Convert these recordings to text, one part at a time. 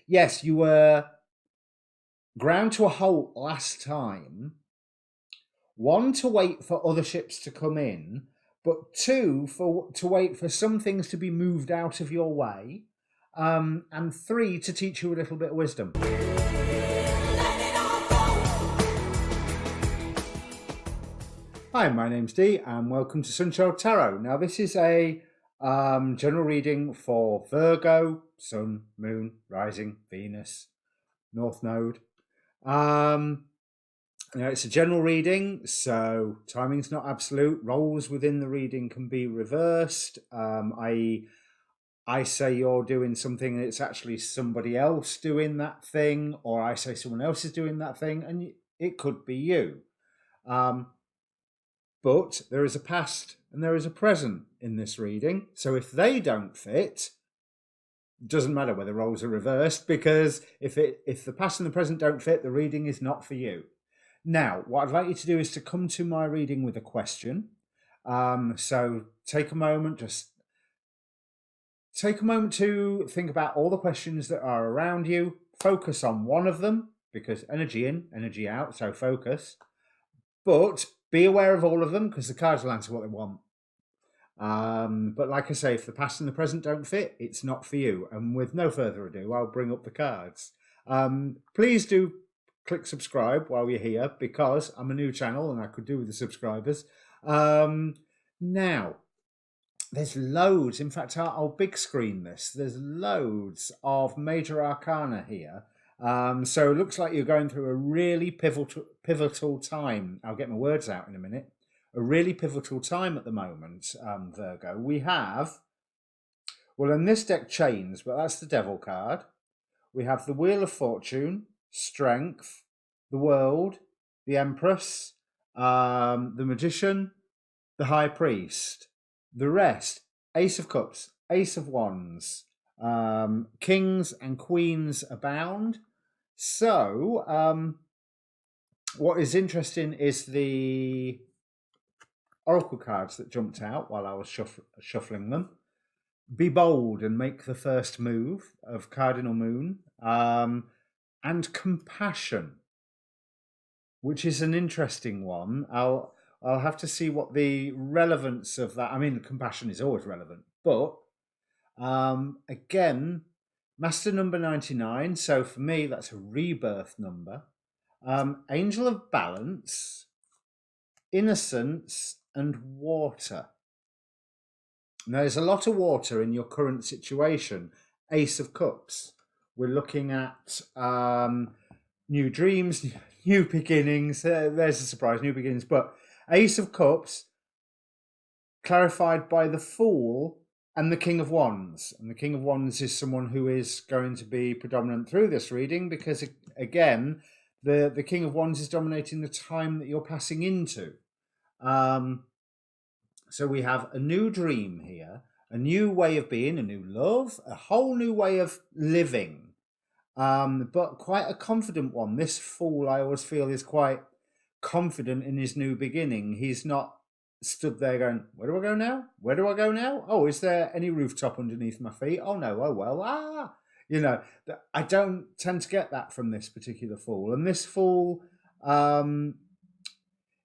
yes, you were ground to a halt last time. One, to wait for other ships to come in, but two, to wait for some things to be moved out of your way, and three, to teach you a little bit of wisdom. Hi, my name's Dee, and welcome to Sunchild Tarot. Now, this is a general reading for Virgo, Sun, Moon, Rising, Venus, North Node. It's a general reading, so timing's not absolute. Roles within the reading can be reversed. I say you're doing something, and it's actually somebody else doing that thing, or I say someone else is doing that thing, and it could be you. But there is a past and there is a present in this reading. So if they don't fit, it doesn't matter whether roles are reversed, because if the past and the present don't fit, the reading is not for you. Now, what I'd like you to do is to come to my reading with a question. So take a moment, just take a moment to think about all the questions that are around you. Focus on one of them, because energy in, energy out, so focus. But be aware of all of them, because the cards will answer what they want. But like I say, if the past and the present don't fit, it's not for you. And with no further ado, I'll bring up the cards. Please do click subscribe while you're here, because I'm a new channel and I could do with the subscribers. Now, there's loads. In fact, I'll big screen this. There's loads of major arcana here. So it looks like you're going through a really pivotal time. I'll get my words out in a minute. A really pivotal time at the moment, Virgo. We have, well, in this deck, Chains, but that's the Devil card. We have the Wheel of Fortune, Strength, the World, the Empress, the Magician, the High Priest. The rest, Ace of Cups, Ace of Wands, Kings and Queens abound. So, what is interesting is the oracle cards that jumped out while I was shuffling them. Be bold and make the first move of Cardinal Moon, and compassion, which is an interesting one. I'll have to see what the relevance of that. I mean, compassion is always relevant, but again, Master number 99. So for me, that's a rebirth number. Angel of Balance, Innocence, and Water. Now, there's a lot of water in your current situation. Ace of Cups. We're looking at new dreams, new beginnings. There's a surprise, new beginnings. But Ace of Cups, clarified by the Fool and the King of Wands. And the King of Wands is someone who is going to be predominant through this reading, because, again, the King of Wands is dominating the time that you're passing into. So we have a new dream here, a new way of being, a new love, a whole new way of living, but quite a confident one. This Fool, I always feel, is quite confident in his new beginning. He's not stood there going, where do I go now? Where do I go now? Oh, is there any rooftop underneath my feet? Oh, no. Oh, well, You know, I don't tend to get that from this particular Fool. And this Fool,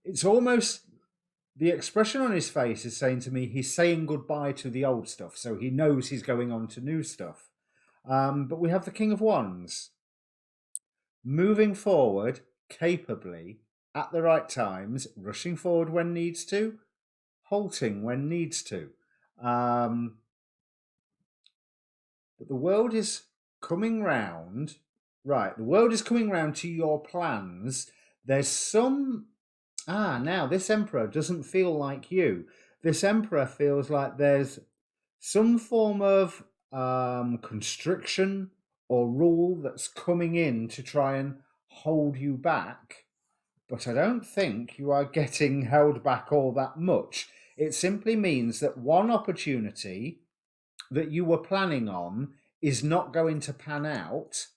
it's almost, the expression on his face is saying to me, he's saying goodbye to the old stuff. So he knows he's going on to new stuff. But we have the King of Wands, moving forward capably at the right times, rushing forward when needs to, halting when needs to. But the world is coming round. Right, the world is coming round to your plans. There's some... now this Emperor doesn't feel like you. This Emperor feels like there's some form of constriction or rule that's coming in to try and hold you back. But I don't think you are getting held back all that much. It simply means that one opportunity that you were planning on is not going to pan out,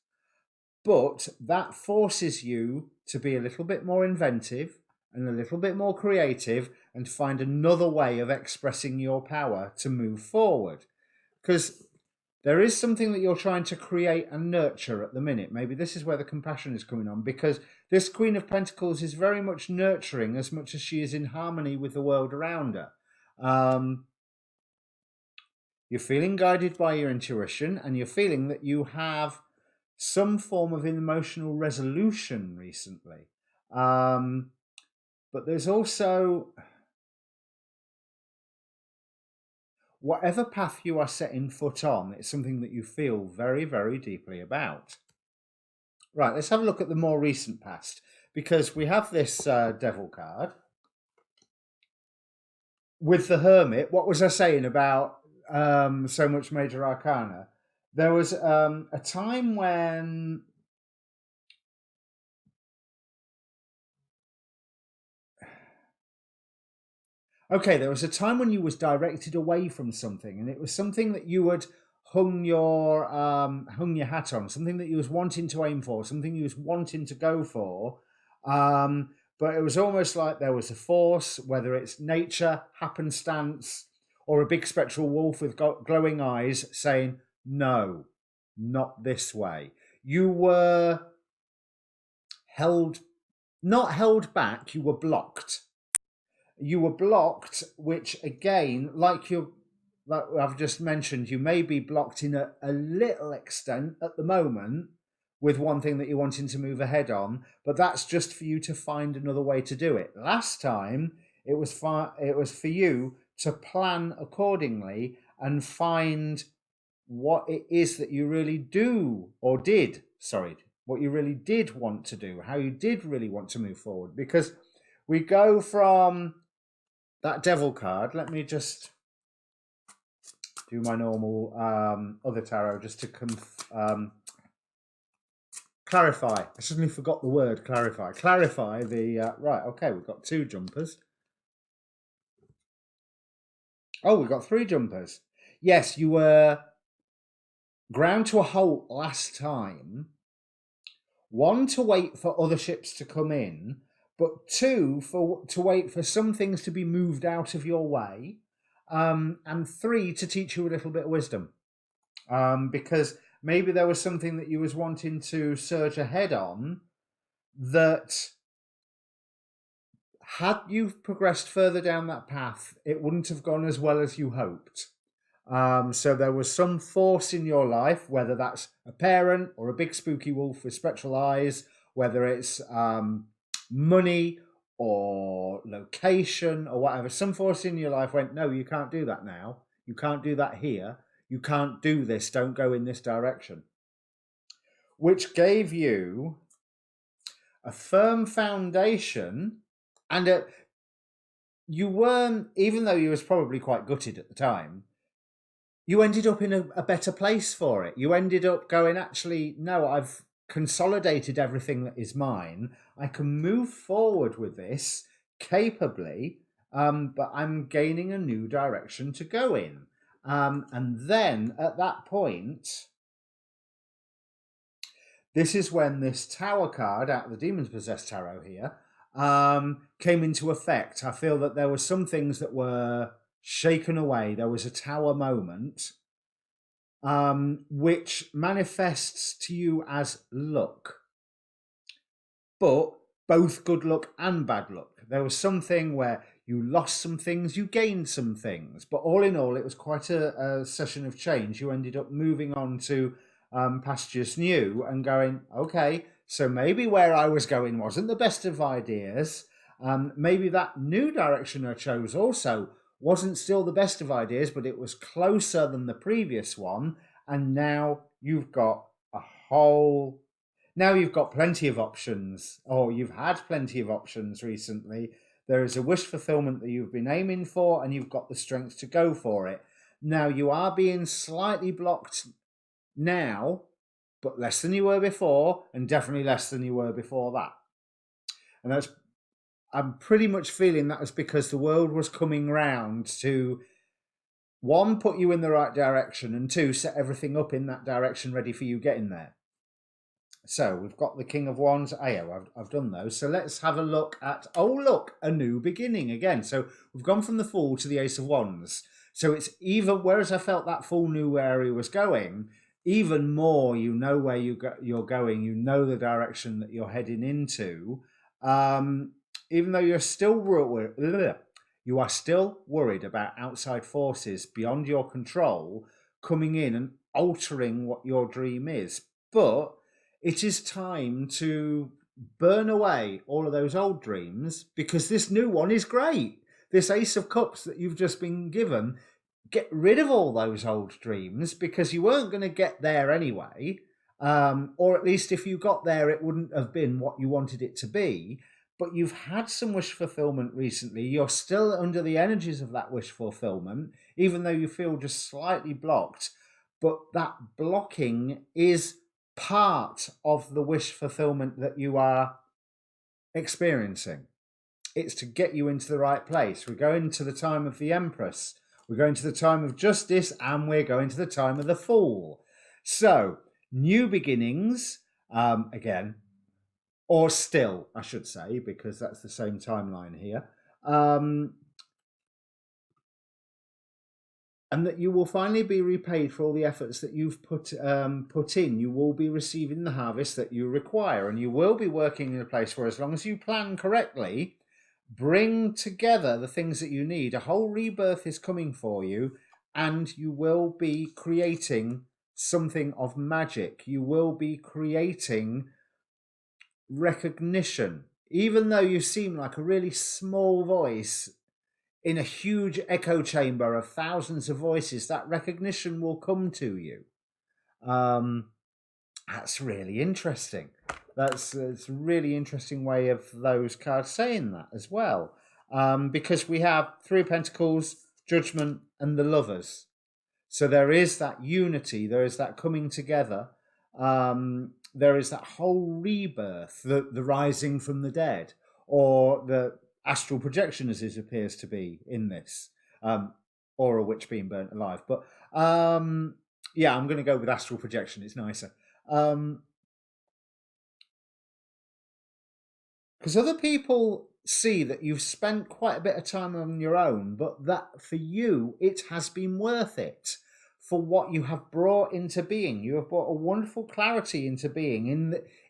but that forces you to be a little bit more inventive and a little bit more creative and find another way of expressing your power to move forward. Because There is something that you're trying to create and nurture at the minute. Maybe this is where the compassion is coming on, because this Queen of Pentacles is very much nurturing as much as she is in harmony with the world around her. You're feeling guided by your intuition, and you're feeling that you have some form of emotional resolution recently. But there's also, whatever path you are setting foot on, it's something that you feel very, very deeply about. Right, let's have a look at the more recent past, because we have this Devil card. With the Hermit, what was I saying about so much Major Arcana? There was a time when... Okay, there was a time when you was directed away from something, and it was something that you had hung your hat on, something that you was wanting to aim for, something you was wanting to go for. But it was almost like there was a force, whether it's nature, happenstance, or a big spectral wolf with glowing eyes saying, no, not this way. You were not held back, you were blocked. You were blocked, which again, like I've just mentioned, you may be blocked in a little extent at the moment with one thing that you're wanting to move ahead on, but that's just for you to find another way to do it. Last time, it was for you to plan accordingly and find what it is that you really do or did, what you really did want to do, how you did really want to move forward. Because we go from that Devil card. Let me just do my normal other tarot just to clarify. I suddenly forgot the word clarify. Clarify the... right, okay, we've got 2 jumpers. Oh, we've got 3 jumpers. Yes, you were ground to a halt last time. 1, to wait for other ships to come in, but 2, to wait for some things to be moved out of your way, and 3, to teach you a little bit of wisdom, because maybe there was something that you was wanting to surge ahead on that, had you progressed further down that path, it wouldn't have gone as well as you hoped. So there was some force in your life, whether that's a parent or a big spooky wolf with spectral eyes, whether it's money or location or whatever. Some force in your life went, no, you can't do that now. You can't do that here. You can't do this. Don't go in this direction. Which gave you a firm foundation, and you weren't, even though you was probably quite gutted at the time, you ended up in a better place for it. You ended up going, actually, no, I've consolidated everything that is mine. I can move forward with this capably, but I'm gaining a new direction to go in. And then at that point, this is when this Tower card out of the Demons Possessed Tarot here came into effect. I feel that there were some things that were shaken away. There was a Tower moment, which manifests to you as luck, but both good luck and bad luck. There was something where you lost some things, you gained some things, but all in all, it was quite a session of change. You ended up moving on to pastures new and going, okay, so maybe where I was going wasn't the best of ideas. Maybe that new direction I chose also wasn't still the best of ideas, but it was closer than the previous one. And now you've got now you've got plenty of options, or you've had plenty of options recently. There is a wish fulfillment that you've been aiming for, and you've got the strength to go for it. Now you are being slightly blocked now, but less than you were before, and definitely less than you were before that. And I'm pretty much feeling that was because the world was coming round to, 1, put you in the right direction, and 2, set everything up in that direction ready for you getting there. So we've got the King of Wands. I've done those. So let's have a look at, a new beginning again. So we've gone from the Fool to the Ace of Wands. So it's even, whereas I felt that fool knew where he was going, even more you know where you're going, you know the direction that you're heading into. Even though you are still worried about outside forces beyond your control coming in and altering what your dream is. But it is time to burn away all of those old dreams, because this new one is great. This Ace of Cups that you've just been given, get rid of all those old dreams, because you weren't going to get there anyway. Or at least if you got there, it wouldn't have been what you wanted it to be. But you've had some wish fulfillment recently. You're still under the energies of that wish fulfillment, even though you feel just slightly blocked. But that blocking is part of the wish fulfillment that you are experiencing. It's to get you into the right place. We're going to the time of the Empress, we're going to the time of Justice, and we're going to the time of the Fool. So, new beginnings, again, or still, I should say, because that's the same timeline here. And that you will finally be repaid for all the efforts that you've put in. You will be receiving the harvest that you require, and you will be working in a place where, as long as you plan correctly, bring together the things that you need, a whole rebirth is coming for you, and you will be creating something of magic. You will be creating recognition, even though you seem like a really small voice in a huge echo chamber of thousands of voices. That recognition will come to you. That's really interesting. That's a really interesting way of those cards saying that as well, because we have Three of Pentacles, Judgment, and the Lovers. So there is that unity, there is that coming together, there is that whole rebirth, the rising from the dead, or the astral projection, as it appears to be in this, or a witch being burnt alive. But yeah, I'm going to go with astral projection. It's nicer. Because other people see that you've spent quite a bit of time on your own, but that for you, it has been worth it for what you have brought into being. You have brought a wonderful clarity into being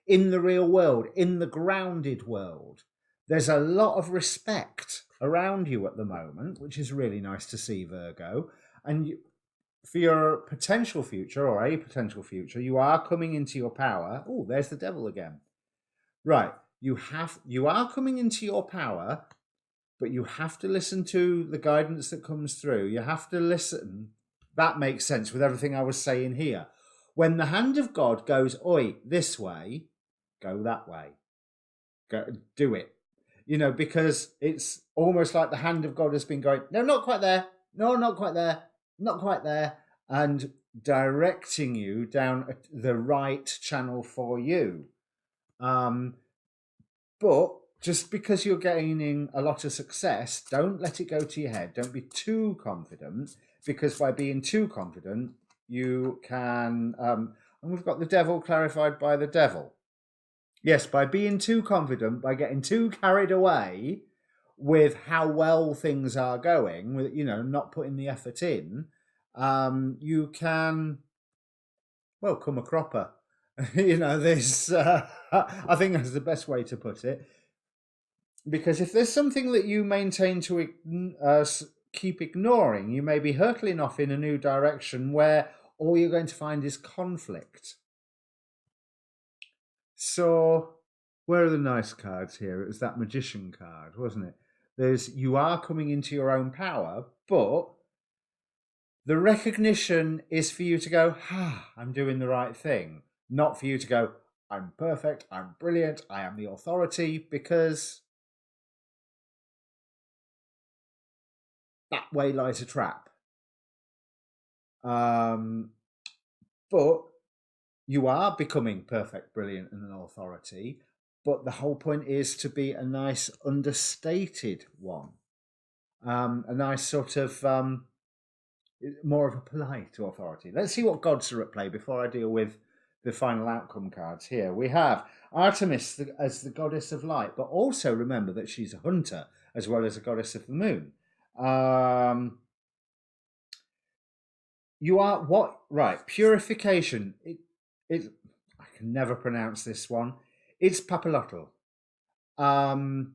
in the real world, in the grounded world. There's a lot of respect around you at the moment, which is really nice to see, Virgo. And for your potential future, or a potential future, you are coming into your power. Oh, there's the devil again. Right. You are coming into your power, but you have to listen to the guidance that comes through. You have to listen. That makes sense with everything I was saying here. When the hand of God goes, oi, this way, go that way. Go, do it. Because it's almost like the hand of God has been going, no, not quite there. No, not quite there. Not quite there. And directing you down the right channel for you. But just because you're gaining a lot of success, don't let it go to your head. Don't be too confident, because by being too confident, you can... and we've got the devil clarified by the devil. Yes, by being too confident, by getting too carried away with how well things are going, with not putting the effort in, you can, well, come a cropper. This, I think that's the best way to put it. Because if there's something that you maintain to keep ignoring, you may be hurtling off in a new direction where all you're going to find is conflict. So, where are the nice cards here? It was that Magician card, wasn't it? You are coming into your own power, but the recognition is for you to go, I'm doing the right thing. Not for you to go, I'm perfect, I'm brilliant, I am the authority, because that way lies a trap. But you are becoming perfect, brilliant, and an authority. But the whole point is to be a nice understated one. A nice sort of more of a polite authority. Let's see what gods are at play before I deal with the final outcome cards here. We have Artemis as the goddess of light, but also remember that she's a hunter as well as a goddess of the moon. You are what? Right. Purification. It I can never pronounce this one. It's papillotl. Um,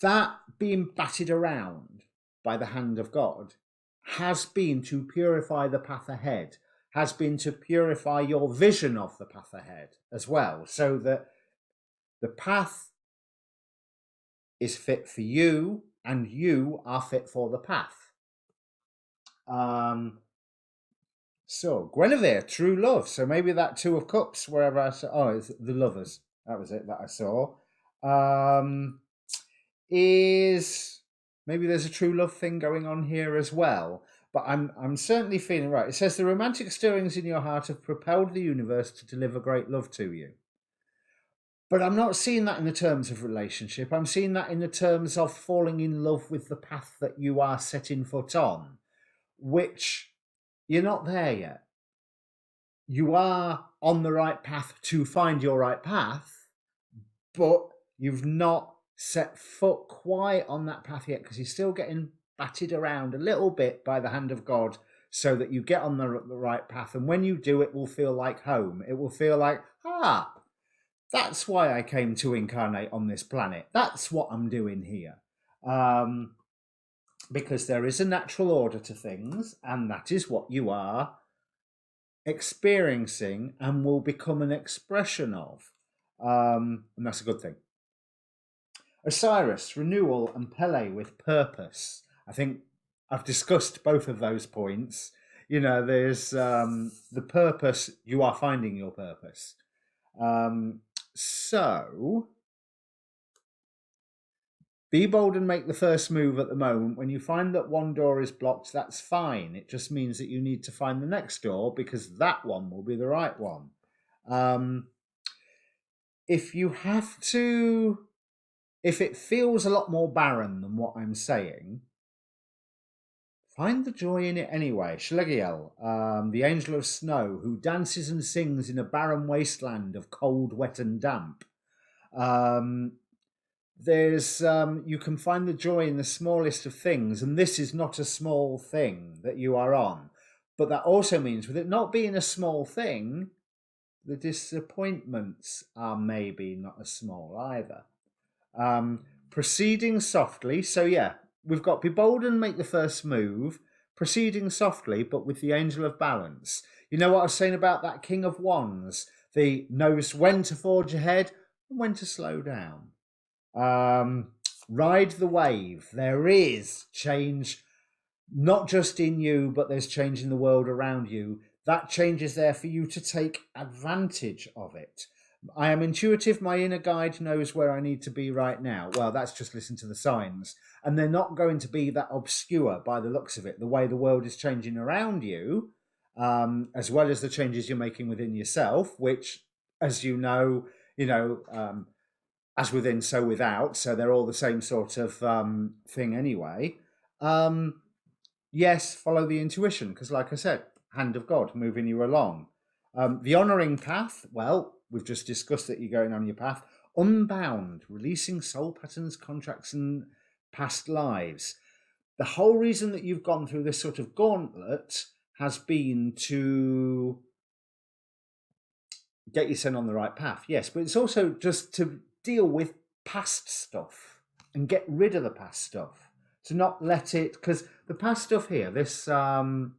that being batted around by the hand of God has been to purify the path ahead, has been to purify your vision of the path ahead as well, so that the path is fit for you and you are fit for the path. So Guinevere, true love. So maybe that Two of Cups, wherever I saw. Oh, it's the lovers. That was it that I saw. Is maybe there's a true love thing going on here as well. But I'm certainly feeling right. It says the romantic stirrings in your heart have propelled the universe to deliver great love to you. But I'm not seeing that in the terms of relationship. I'm seeing that in the terms of falling in love with the path that you are setting foot on, which you're not there yet. You are on the right path to find your right path, but you've not set foot quite on that path yet because you're still getting batted around a little bit by the hand of God so that you get on the right path. And when you do, it will feel like home. It will feel like, that's why I came to incarnate on this planet. That's what I'm doing here. Because there is a natural order to things, and that is what you are experiencing and will become an expression of. And that's a good thing. Osiris, renewal, and Pele with purpose. I think I've discussed both of those points. You know, there's the purpose, you are finding your purpose. So be bold and make the first move at the moment. When you find that one door is blocked, that's fine. It just means that you need to find the next door because that one will be the right one. If you have to, if it feels a lot more barren than what I'm saying, find the joy in it anyway. Schlegiel, the angel of snow, who dances and sings in a barren wasteland of cold, wet, and damp. There's you can find the joy in the smallest of things, and this is not a small thing that you are on. But that also means, with it not being a small thing, the disappointments are maybe not as small either. Proceeding softly. So yeah, we've got be bold and make the first move, proceeding softly, but with the angel of balance. You know what I was saying about that King of Wands? The knows when to forge ahead and when to slow down. Ride the wave. There is change, not just in you, but there's change in the world around you. That change is there for you to take advantage of it. I am intuitive. My inner guide knows where I need to be right now. Well, that's just listen to the signs. And they're not going to be that obscure by the looks of it. The way the world is changing around you, as well as the changes you're making within yourself, which, as you know, as within, so without. So they're all the same sort of thing anyway. Yes, follow the intuition, because like I said, hand of God moving you along. The honouring path, well, we've just discussed that you're going on your path. Unbound, releasing soul patterns, contracts, and past lives. The whole reason that you've gone through this sort of gauntlet has been to get you sent on the right path, yes, but it's also just to deal with past stuff and get rid of the past stuff, to not let it, because the past stuff here, this the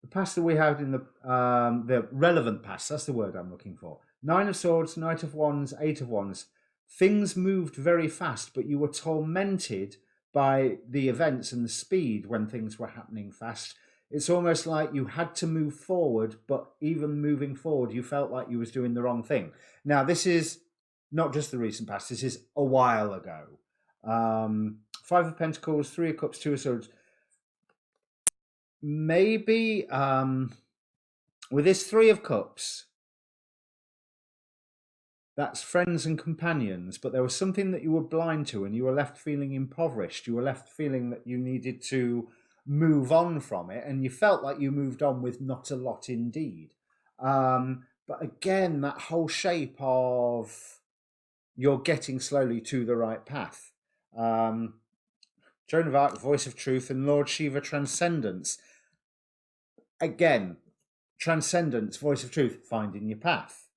past that we had in the relevant past, that's the word I'm looking for. Nine of Swords, Knight of Wands, Eight of Wands. Things moved very fast, but you were tormented by the events and the speed when things were happening fast. It's almost like you had to move forward, but even moving forward, you felt like you was doing the wrong thing. Now, this is not just the recent past. This is a while ago. Five of Pentacles, Three of Cups, Two of Swords. Maybe with this Three of Cups, that's friends and companions, but there was something that you were blind to and you were left feeling impoverished. You were left feeling that you needed to move on from it, and you felt like you moved on with not a lot indeed. But again, that whole shape of you're getting slowly to the right path. Joan of Arc, Voice of Truth, and Lord Shiva, Transcendence. again, transcendence, voice of truth, finding your path.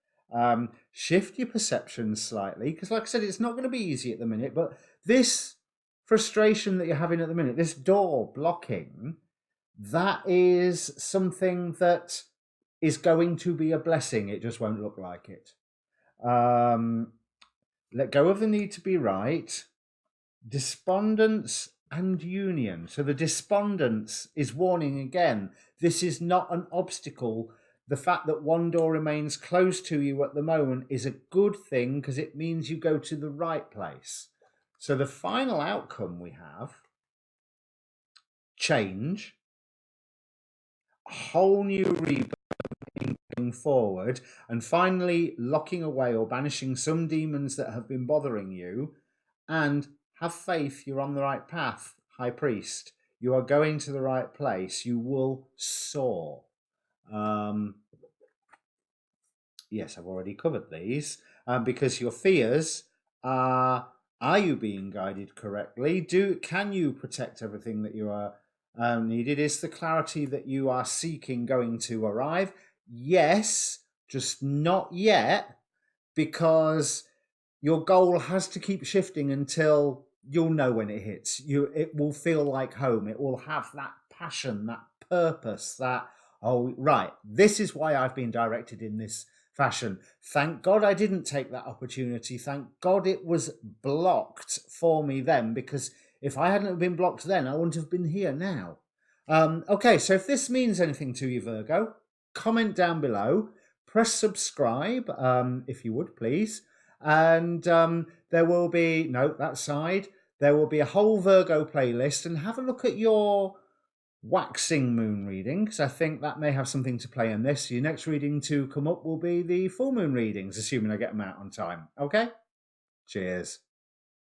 Shift your perceptions slightly, because like I said, it's not going to be easy at the minute, but this frustration that you're having at the minute, this door blocking, that is something that is going to be a blessing. It just won't look like it. Let go of the need to be right. Despondence and union. So the despondence is warning again. This is not an obstacle. The fact that one door remains closed to you at the moment is a good thing because it means you go to the right place. So the final outcome we have, change, a whole new rebirth going forward, and finally locking away or banishing some demons that have been bothering you, and have faith you're on the right path, High Priest. You are going to the right place. You will soar. Yes, I've already covered these because your fears are you being guided correctly? Can you protect everything that you are needed? Is the clarity that you are seeking going to arrive? Yes, just not yet, because your goal has to keep shifting until you'll know when it hits. It will feel like home. It will have that passion, that purpose, that, oh, right, this is why I've been directed in this fashion. Thank God I didn't take that opportunity. Thank God it was blocked for me then, because if I hadn't been blocked then, I wouldn't have been here now. Okay, so if this means anything to you, Virgo, comment down below. Press subscribe, if you would, please. And there will be, no, that side, there will be a whole Virgo playlist, and have a look at your waxing moon reading, because I think that may have something to play in this. Your next reading to come up will be the full moon readings, assuming I get them out on time. Okay? Cheers.